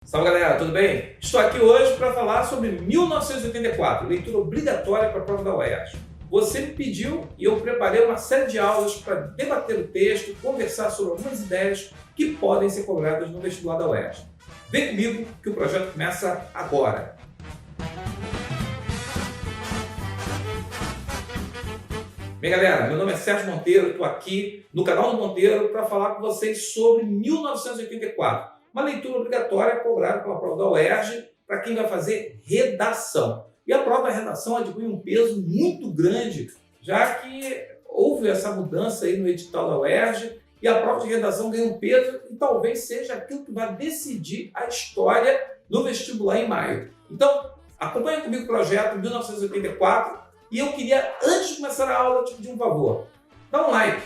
Salve galera, tudo bem? Estou aqui hoje para falar sobre 1984, leitura obrigatória para a prova da UERJ. Você me pediu e eu preparei uma série de aulas para debater o texto, conversar sobre algumas ideias que podem ser cobradas no vestibular da UERJ. Vem comigo que o projeto começa agora. Bem galera, meu nome é Sérgio Monteiro, estou aqui no canal do Monteiro para falar com vocês sobre 1984. Uma leitura obrigatória cobrada pela prova da UERJ para quem vai fazer redação. E a prova da redação adquire um peso muito grande, já que houve essa mudança aí no edital da UERJ e a prova de redação ganha um peso e talvez seja aquilo que vai decidir a história no vestibular em maio. Então, acompanhe comigo o projeto 1984 e eu queria, antes de começar a aula, te pedir um favor. Dá um like,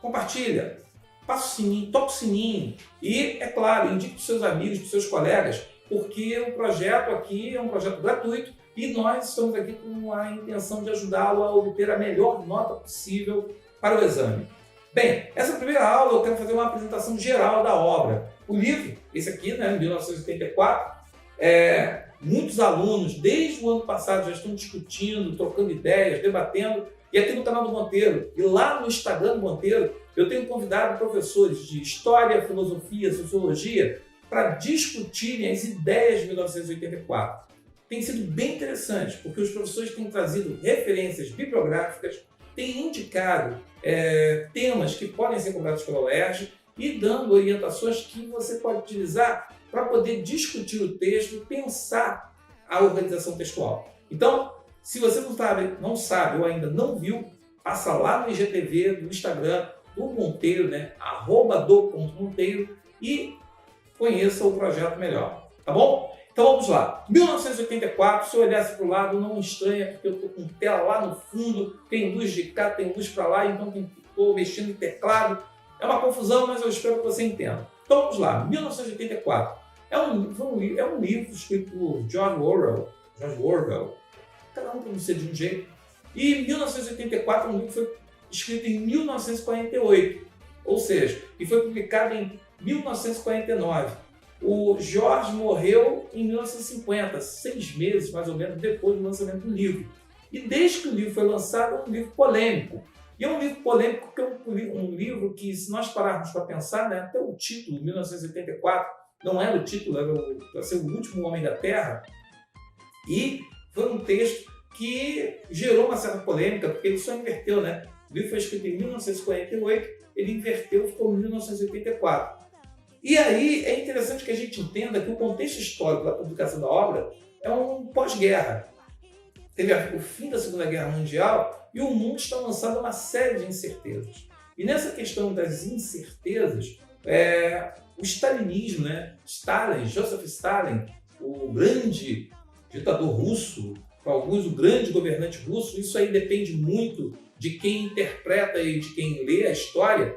compartilha, passa o sininho, toca o sininho e, é claro, indique para os seus amigos, para os seus colegas, porque o projeto aqui é um projeto gratuito e nós estamos aqui com a intenção de ajudá-lo a obter a melhor nota possível para o exame. Bem, essa primeira aula eu quero fazer uma apresentação geral da obra. O livro, esse aqui, né, 1984, muitos alunos, desde o ano passado, já estão discutindo, trocando ideias, debatendo, e aqui no canal do Monteiro e lá no Instagram do Monteiro, eu tenho convidado professores de História, Filosofia, Sociologia para discutirem as ideias de 1984. Tem sido bem interessante, porque os professores têm trazido referências bibliográficas, têm indicado temas que podem ser cobrados pela UERJ e dando orientações que você pode utilizar para poder discutir o texto e pensar a organização textual. Então, se você não sabe ou ainda não viu, passa lá no IGTV, no Instagram do Monteiro, né? @do.monteiro e conheça o projeto melhor, tá bom? Então vamos lá. 1984, se eu olhasse para o lado, não estranha, porque eu estou com tela lá no fundo, tem luz de cá, tem luz para lá, então estou mexendo em teclado. É uma confusão, mas eu espero que você entenda. Então vamos lá. 1984 é um livro escrito por George Orwell. Cada um pronuncia de um jeito. E 1984 é um livro que foi escrito em 1948, ou seja, e foi publicado em 1949. O George morreu em 1950, 6 meses mais ou menos depois do lançamento do livro. E desde que o livro foi lançado, é um livro polêmico. E é um livro polêmico porque é um livro que, se nós pararmos para pensar, né, até o título, 1984, não era o título, era para ser o último homem da Terra. E foi um texto que gerou uma certa polêmica, porque ele só inverteu, né? O livro foi escrito em 1948, ele inverteu, ficou em 1984. E aí é interessante que a gente entenda que o contexto histórico da publicação da obra é um pós-guerra. Teve o fim da Segunda Guerra Mundial e o mundo está lançando uma série de incertezas. E nessa questão das incertezas, o stalinismo, né? Joseph Stalin, o grande ditador russo, para alguns o grande governante russo, isso aí depende muito de quem interpreta e de quem lê a história.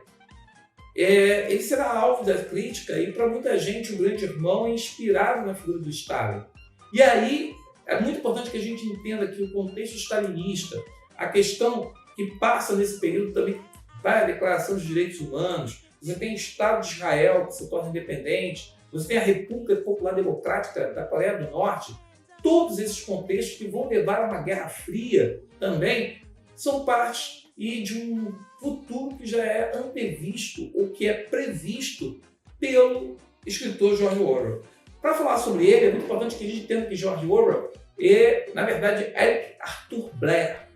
Ele será alvo da crítica e para muita gente o grande irmão é inspirado na figura do Stalin. E aí é muito importante que a gente entenda que o contexto stalinista, a questão que passa nesse período também vai a Declaração dos Direitos Humanos, você tem o Estado de Israel que se torna independente, você tem a República Popular Democrática da Coreia do Norte. Todos esses contextos que vão levar a uma Guerra Fria também são parte de um futuro que já é antevisto ou que é previsto pelo escritor George Orwell. Para falar sobre ele, é muito importante que a gente entenda que George Orwell na verdade, Eric Arthur Blair.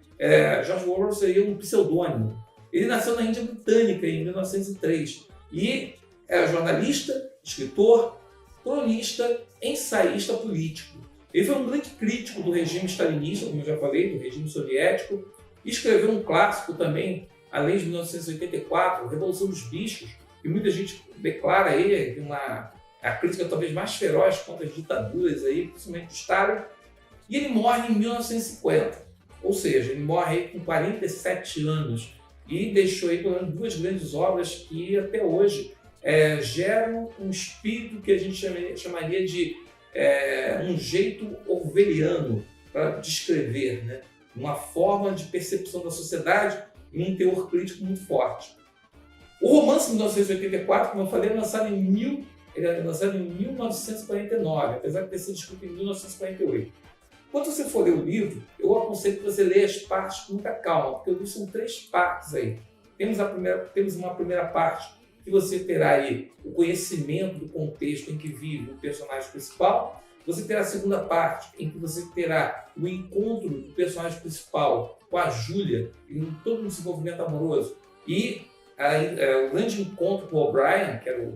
George Orwell seria um pseudônimo. Ele nasceu na Índia Britânica em 1903 e era jornalista, escritor, cronista, ensaísta político. Ele foi um grande crítico do regime stalinista, como eu já falei, do regime soviético, e escreveu um clássico também, além de 1984, Revolução dos Bichos, que muita gente declara aí a crítica talvez mais feroz contra as ditaduras, aí, principalmente do Stalin, e ele morre em 1950, ou seja, ele morre aí com 47 anos e deixou aí pelo menos 2 grandes obras que até hoje geram um espírito que a gente chamaria de um jeito orwelliano para descrever, né? Uma forma de percepção da sociedade e um teor crítico muito forte. O romance de 1984, como eu falei, é lançado em ele é lançado em 1949, apesar de ter sido escrito em 1948. Quando você for ler o livro, eu aconselho que você leia as partes com muita calma, porque o livro são 3 partes aí. Temos uma primeira parte que você terá aí o conhecimento do contexto em que vive o personagem principal. Você terá a segunda parte, em que você terá o encontro do personagem principal com a Júlia, em todo um desenvolvimento amoroso, e o grande encontro com o O'Brien, que era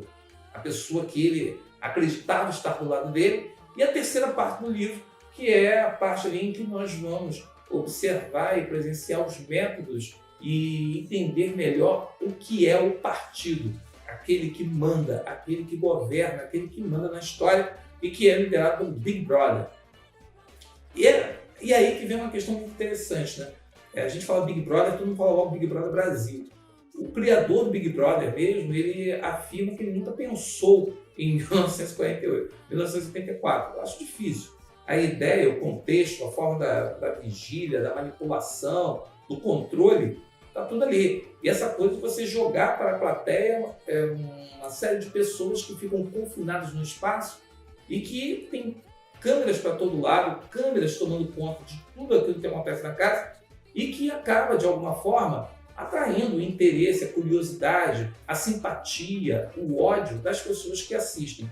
a pessoa que ele acreditava estar do lado dele, e a terceira parte do livro, que é a parte ali em que nós vamos observar e presenciar os métodos e entender melhor o que é o partido, aquele que manda, aquele que governa, aquele que manda na história e que é liderado pelo Big Brother. E aí que vem uma questão muito interessante, né? A gente fala Big Brother, todo mundo fala logo Big Brother Brasil. O criador do Big Brother mesmo, ele afirma que ele nunca pensou em 1948, 1984. Eu acho difícil. A ideia, o contexto, a forma da vigília, da manipulação, do controle, está tudo ali. E essa coisa de você jogar para a plateia uma série de pessoas que ficam confinadas no espaço e que tem câmeras para todo lado, câmeras tomando conta de tudo aquilo que acontece na casa e que acaba, de alguma forma, atraindo o interesse, a curiosidade, a simpatia, o ódio das pessoas que assistem.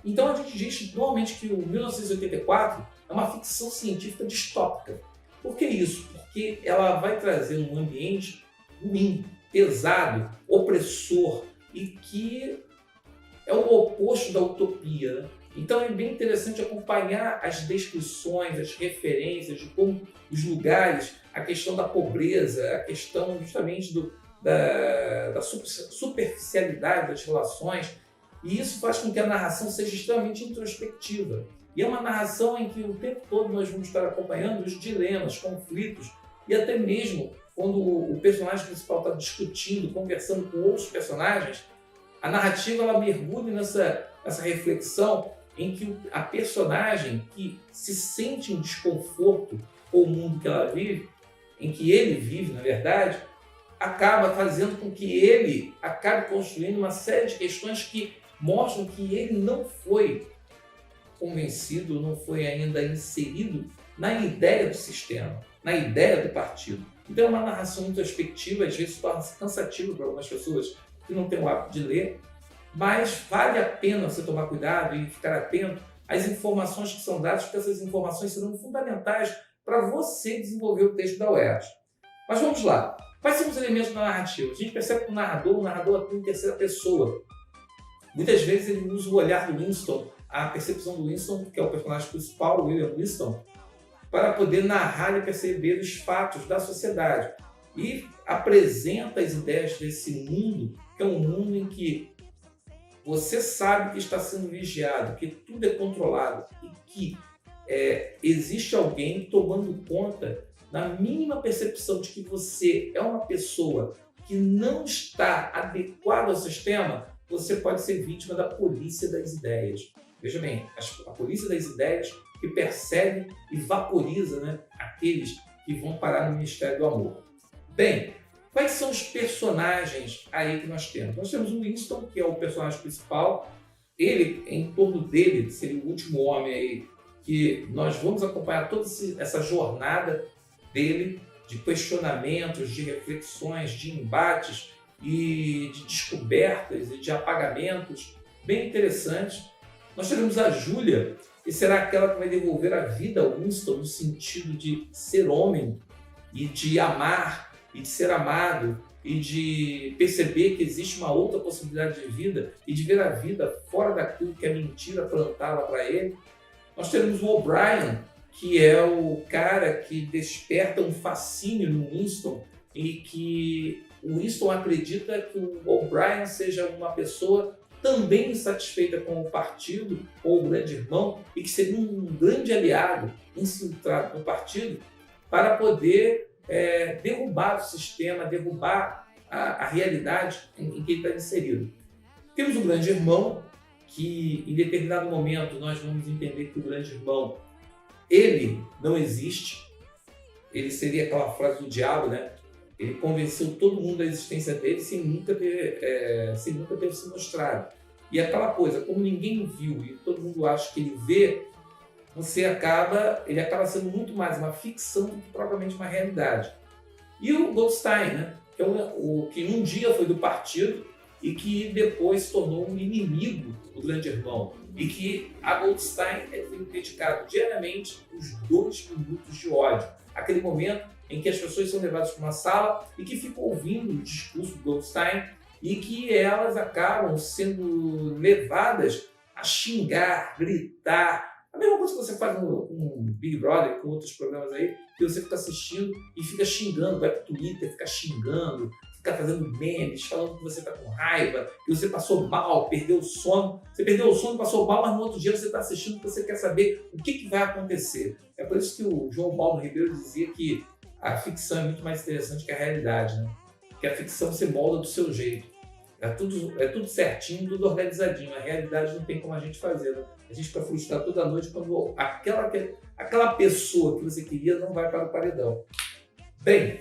Então a gente diz normalmente que o 1984 é uma ficção científica distópica. Por que isso? Porque ela vai trazer um ambiente ruim, pesado, opressor e que é o oposto da utopia, né? Então é bem interessante acompanhar as descrições, as referências de como os lugares, a questão da pobreza, a questão justamente da superficialidade das relações, e isso faz com que a narração seja extremamente introspectiva. E é uma narração em que o tempo todo nós vamos estar acompanhando os dilemas, conflitos, e até mesmo quando o personagem principal está discutindo, conversando com outros personagens, a narrativa ela mergulha nessa reflexão em que a personagem que se sente um desconforto com o mundo que ela vive, em que ele vive, na verdade, acaba fazendo com que ele acabe construindo uma série de questões que mostram que ele não foi convencido, não foi ainda inserido na ideia do sistema, na ideia do partido. Então é uma narração introspectiva, às vezes torna-se cansativa para algumas pessoas que não têm o hábito de ler, mas vale a pena você tomar cuidado e ficar atento às informações que são dadas, porque essas informações serão fundamentais para você desenvolver o texto da UERJ. Mas vamos lá. Quais são os elementos da narrativa? A gente percebe que o narrador atua em terceira pessoa. Muitas vezes ele usa o olhar do Winston, a percepção do Winston, que é o personagem principal, o William Winston, para poder narrar e perceber os fatos da sociedade. E apresenta as ideias desse mundo, que é um mundo em que você sabe que está sendo vigiado, que tudo é controlado e que existe alguém tomando conta na mínima percepção de que você é uma pessoa que não está adequada ao sistema, você pode ser vítima da polícia das ideias. Veja bem, a polícia das ideias que persegue e vaporiza, né, aqueles que vão parar no Ministério do Amor. Bem, quais são os personagens aí que nós temos? Nós temos o Winston, que é o personagem principal. Ele, em torno dele, seria o último homem aí, que nós vamos acompanhar toda essa jornada dele de questionamentos, de reflexões, de embates e de descobertas e de apagamentos bem interessantes. Nós teremos a Júlia, que será aquela que vai devolver a vida ao Winston no sentido de ser homem e de amar e de ser amado e de perceber que existe uma outra possibilidade de vida e de ver a vida fora daquilo que é mentira plantada para ele. Nós teremos o O'Brien, que é o cara que desperta um fascínio no Winston e que o Winston acredita que o O'Brien seja uma pessoa também insatisfeita com o partido ou o grande irmão e que seria um grande aliado infiltrado no partido para poder derrubar o sistema, derrubar a realidade em que ele está inserido. Temos o grande irmão, que em determinado momento nós vamos entender que o grande irmão ele não existe, ele seria aquela frase do diabo, né? Ele convenceu todo mundo da existência dele sem nunca ter se mostrado. E aquela coisa, como ninguém viu e todo mundo acha que ele vê, ele acaba sendo muito mais uma ficção do que propriamente uma realidade. E o Goldstein, né, que, o que um dia foi do partido e que depois se tornou um inimigo do Grande Irmão. E que a Goldstein tem dedicado diariamente os 2 minutos de ódio. Aquele momento em que as pessoas são levadas para uma sala e que ficam ouvindo o discurso do Goldstein e que elas acabam sendo levadas a xingar, gritar. A mesma coisa que você faz com Big Brother, com outros programas aí, que você fica assistindo e fica xingando, vai pro Twitter, fica xingando, fica fazendo memes, falando que você está com raiva, que você passou mal, perdeu o sono. Você perdeu o sono, passou mal, mas no outro dia você está assistindo porque você quer saber o que vai acontecer. É por isso que o João Paulo Ribeiro dizia que a ficção é muito mais interessante que a realidade, né? Que a ficção você molda do seu jeito. É tudo certinho, tudo organizadinho. A realidade não tem como a gente fazer, né? A gente fica frustrado toda noite quando aquela pessoa que você queria não vai para o paredão. Bem,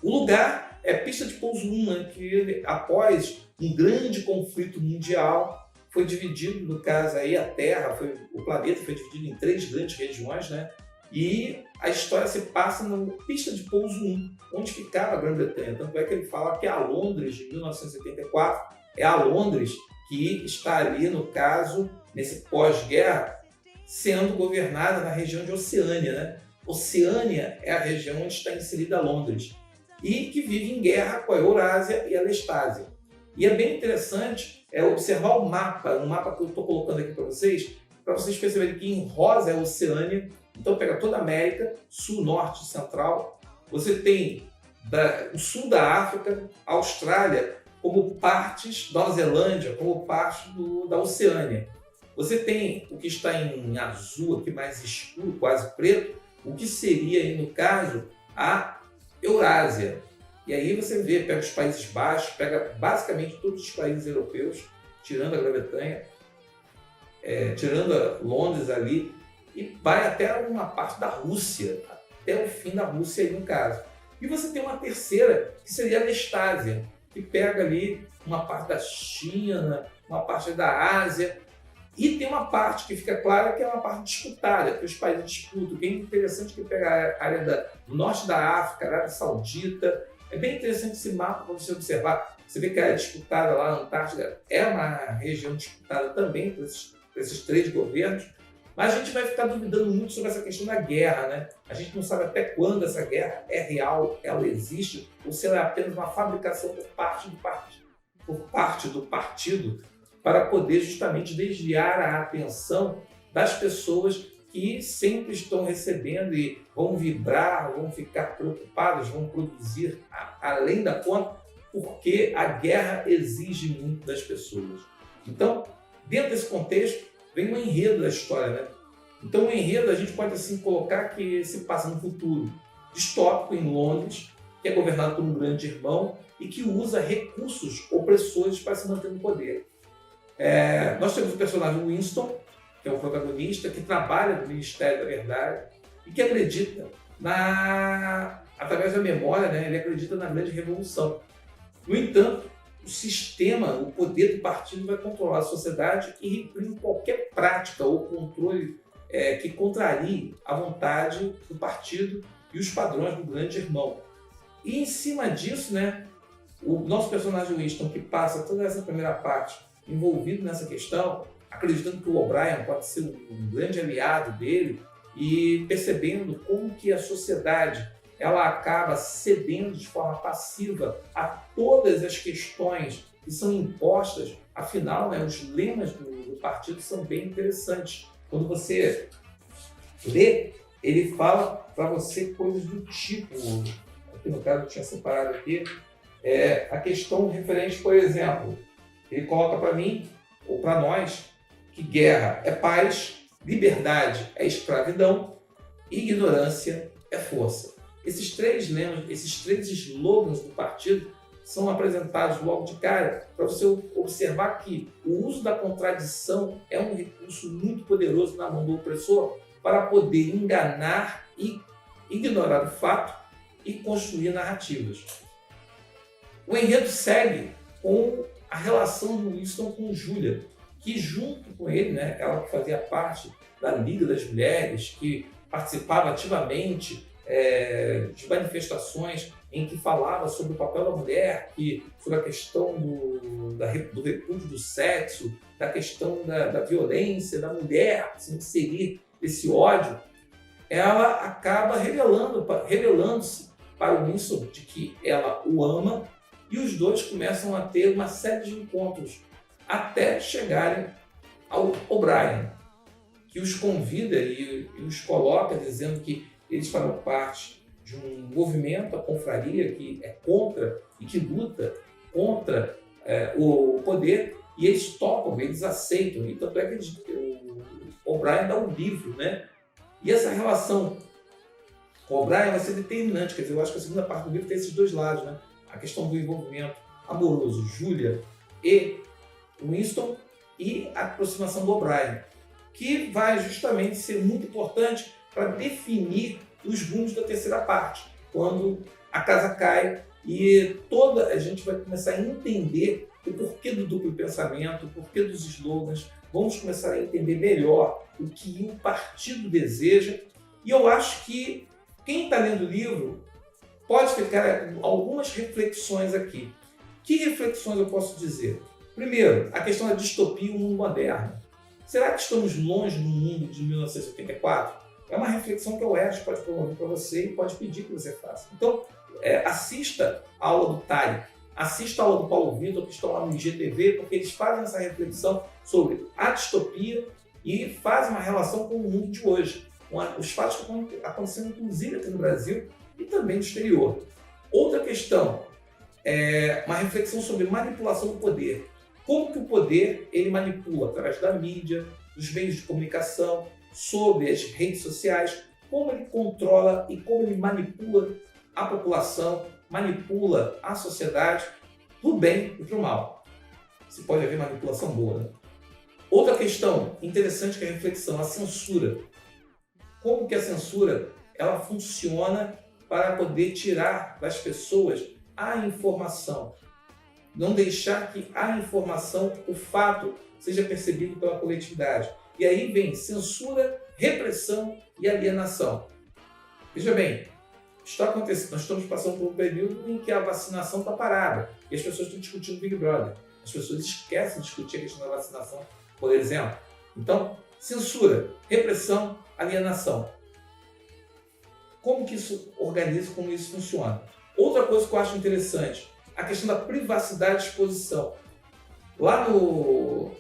o lugar é pista de pouso 1, né? Que após um grande conflito mundial foi dividido, no caso aí a Terra, o planeta foi dividido em 3 grandes regiões, né? E a história se passa na pista de pouso 1, onde ficava a Grã-Bretanha. Tanto é que ele fala que a Londres de 1974 é a Londres que está ali, no caso, nesse pós-guerra, sendo governada na região de Oceânia, né? Oceânia é a região onde está inserida Londres e que vive em guerra com a Eurásia e a Lestásia. E é bem interessante observar o mapa, um mapa que eu estou colocando aqui para vocês perceberem que em rosa é a Oceânia. Então pega toda a América, sul, norte, central. Você tem o sul da África, a Austrália como partes, Nova Zelândia como parte da Oceânia. Você tem o que está em azul, aqui mais escuro, quase preto, o que seria, aí, no caso, a Eurásia. E aí você vê, pega os Países Baixos, pega basicamente todos os países europeus, tirando a Grã-Bretanha, tirando a Londres ali, e vai até uma parte da Rússia, até o fim da Rússia aí no caso. E você tem uma terceira, que seria a Lestásia, que pega ali uma parte da China, uma parte da Ásia, e tem uma parte que fica clara que é uma parte disputada, que os países disputam. Bem interessante que pega a área do norte da África, a Arábia Saudita. É bem interessante esse mapa para você observar. Você vê que a área disputada lá na Antártida é uma região disputada também por esses 3 governos. Mas a gente vai ficar duvidando muito sobre essa questão da guerra, né? A gente não sabe até quando essa guerra é real, ela existe, ou se ela é apenas uma fabricação por parte do partido para poder justamente desviar a atenção das pessoas que sempre estão recebendo e vão vibrar, vão ficar preocupadas, vão produzir além da conta, porque a guerra exige muito das pessoas. Então, dentro desse contexto, vem o enredo da história, né? Então o enredo a gente pode assim colocar que se passa no futuro distópico em Londres, que é governado por um grande irmão e que usa recursos opressores para se manter no poder. Nós temos o personagem Winston, que é o protagonista, que trabalha no Ministério da Verdade e que acredita através da memória, né? Ele acredita na grande revolução. No entanto, o sistema, o poder do partido vai controlar a sociedade e reprimir qualquer prática ou controle que contrarie a vontade do partido e os padrões do grande irmão. E em cima disso, né, o nosso personagem Winston, que passa toda essa primeira parte envolvido nessa questão, acreditando que o O'Brien pode ser um grande aliado dele e percebendo como que a sociedade ela acaba cedendo de forma passiva a todas as questões que são impostas. Afinal, né, os lemas do partido são bem interessantes. Quando você lê, ele fala para você coisas do tipo, aqui no caso eu tinha separado aqui, a questão referente, por exemplo, ele coloca para mim, ou para nós, que guerra é paz, liberdade é escravidão e ignorância é força. Esses 3 lemas, esses 3 slogans do partido são apresentados logo de cara para você observar que o uso da contradição é um recurso muito poderoso na mão do opressor para poder enganar e ignorar o fato e construir narrativas. O enredo segue com a relação do Winston com Júlia, que junto com ele, né, ela que fazia parte da Liga das Mulheres, que participava ativamente de manifestações em que falava sobre o papel da mulher, sobre a questão do repúdio do sexo, da questão da violência, da mulher se inserir esse ódio, ela acaba revelando-se para o Winston de que ela o ama, e os dois começam a ter uma série de encontros até chegarem ao O'Brien, que os convida e os coloca dizendo que eles fazem parte de um movimento, a confraria, que é contra e que luta contra o poder, e eles topam, eles aceitam, e tanto é que o O'Brien dá um livro, né? E essa relação com o O'Brien vai ser determinante, quer dizer, eu acho que a segunda parte do livro tem esses dois lados, né? A questão do envolvimento amoroso, Júlia e Winston, e a aproximação do O'Brien, que vai justamente ser muito importante para definir os rumos da terceira parte, quando a casa cai e a gente vai começar a entender o porquê do duplo pensamento, o porquê dos slogans, vamos começar a entender melhor o que o partido deseja, e eu acho que quem está lendo o livro pode ficar algumas reflexões aqui. Que reflexões eu posso dizer? Primeiro, a questão da distopia e o mundo moderno. Será que estamos longe do mundo de 1984? É uma reflexão que o UERJ pode promover para você e pode pedir que você faça. Então, assista a aula do Tarek, assista a aula do Paulo Vitor, que estão lá no IGTV, porque eles fazem essa reflexão sobre a distopia e fazem uma relação com o mundo de hoje, com os fatos que estão acontecendo, inclusive aqui no Brasil e também no exterior. Outra questão é uma reflexão sobre manipulação do poder. Como que o poder ele manipula através da mídia, dos meios de comunicação, sobre as redes sociais, como ele controla e como ele manipula a população, manipula a sociedade do bem e do mal. Se pode haver manipulação boa, né? Outra questão interessante que é a reflexão, a censura. Como que a censura ela funciona para poder tirar das pessoas a informação, não deixar que a informação, o fato, seja percebido pela coletividade. E aí vem censura, repressão e alienação. Veja bem, está acontecendo, nós estamos passando por um período em que a vacinação está parada e as pessoas estão discutindo Big Brother. As pessoas esquecem de discutir a questão da vacinação, por exemplo. Então, censura, repressão, alienação. Como que isso organiza, como isso funciona? Outra coisa que eu acho interessante, a questão da privacidade de exposição. Lá no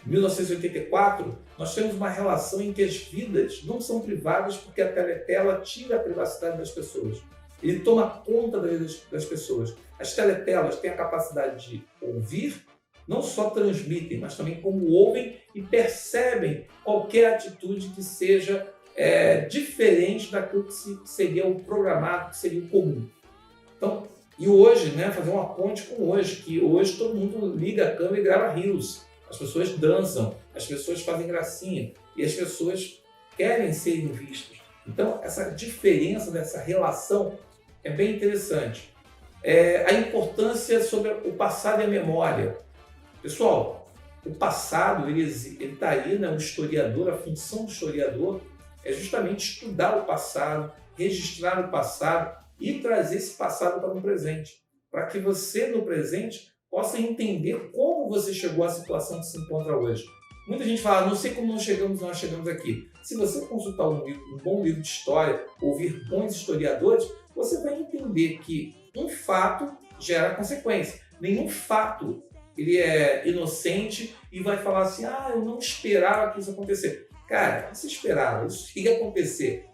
1984, nós temos uma relação em que as vidas não são privadas porque a teletela tira a privacidade das pessoas. Ele toma conta da vida das pessoas. As teletelas têm a capacidade de ouvir, não só transmitem, mas também como ouvem e percebem qualquer atitude que seja diferente daquilo que seria o programado, que seria o comum. Então, e hoje, né, fazer uma ponte com hoje, que hoje todo mundo liga a câmera e grava reels. As pessoas dançam, as pessoas fazem gracinha e as pessoas querem ser vistas. Então, essa diferença dessa relação é bem interessante. A importância sobre o passado e a memória. Pessoal, o passado, ele está aí, né, o historiador, a função do historiador é justamente estudar o passado, registrar o passado e trazer esse passado para o presente, para que você, no presente, possa entender como você chegou à situação que se encontra hoje. Muita gente fala, não sei como nós chegamos aqui. Se você consultar um bom livro de história, ouvir bons historiadores, você vai entender que um fato gera consequência. Nenhum fato ele é inocente e vai falar assim, eu não esperava que isso acontecesse. Cara, você esperava, isso ia acontecer.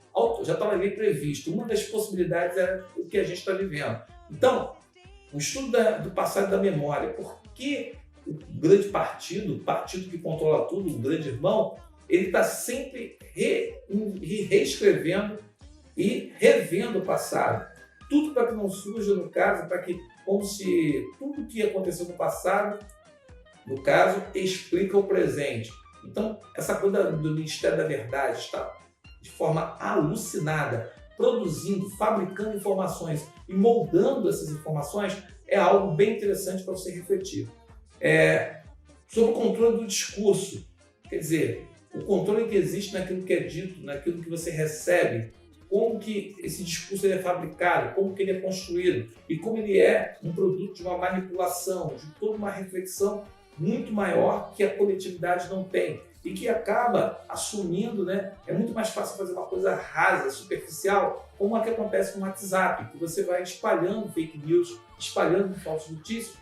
Já estava ali previsto. Uma das possibilidades era o que a gente está vivendo. Então, o estudo do passado e da memória. Por que o grande partido, o partido que controla tudo, o grande irmão, ele está sempre reescrevendo e revendo o passado. Tudo para que não surja, no caso, para que, como se tudo que aconteceu no passado, no caso, explica o presente. Então, essa coisa do Ministério da Verdade está de forma alucinada, produzindo, fabricando informações e moldando essas informações, é algo bem interessante para você refletir. sobre o controle do discurso. Quer dizer, o controle que existe naquilo que é dito, naquilo que você recebe, como que esse discurso ele é fabricado, como que ele é construído e como ele é um produto de uma manipulação, de toda uma reflexão muito maior que a coletividade não tem e que acaba assumindo, é muito mais fácil fazer uma coisa rasa, superficial, como a que acontece com o WhatsApp, que você vai espalhando fake news, espalhando falsas notícias,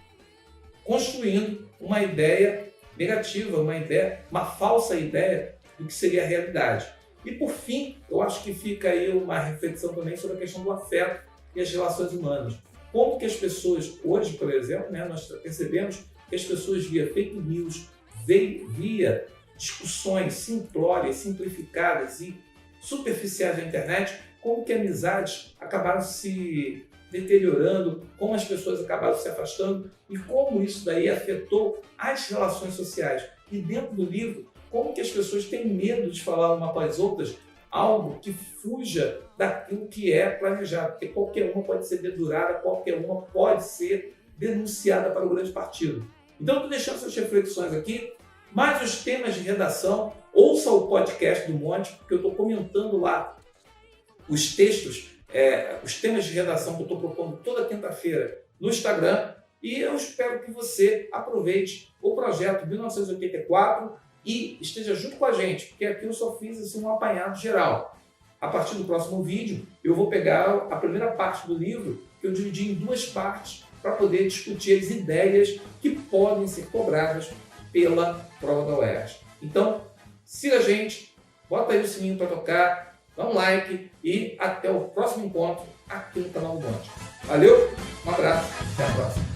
construindo uma ideia negativa, uma falsa ideia do que seria a realidade. E por fim, eu acho que fica aí uma reflexão também sobre a questão do afeto e as relações humanas. Como que as pessoas, hoje, por exemplo, nós percebemos que as pessoas via fake news, via discussões simplórias, simplificadas e superficiais da internet, como que amizades acabaram se deteriorando, como as pessoas acabaram se afastando e como isso daí afetou as relações sociais. E dentro do livro, como que as pessoas têm medo de falar uma para as outras algo que fuja daquilo que é planejado, porque qualquer uma pode ser dedurada, qualquer uma pode ser denunciada para o grande partido. Então, estou deixando essas reflexões aqui, mais os temas de redação, ouça o podcast do Monte, porque eu estou comentando lá os textos, os temas de redação que eu estou propondo toda quinta-feira no Instagram, e eu espero que você aproveite o projeto 1984 e esteja junto com a gente, porque aqui eu só fiz um apanhado geral. A partir do próximo vídeo, eu vou pegar a primeira parte do livro, que eu dividi em duas partes, para poder discutir as ideias que podem ser cobradas pela prova da UERJ. Então, siga a gente, bota aí o sininho para tocar, dá um like e até o próximo encontro aqui no canal do Monte. Valeu, um abraço, até a próxima.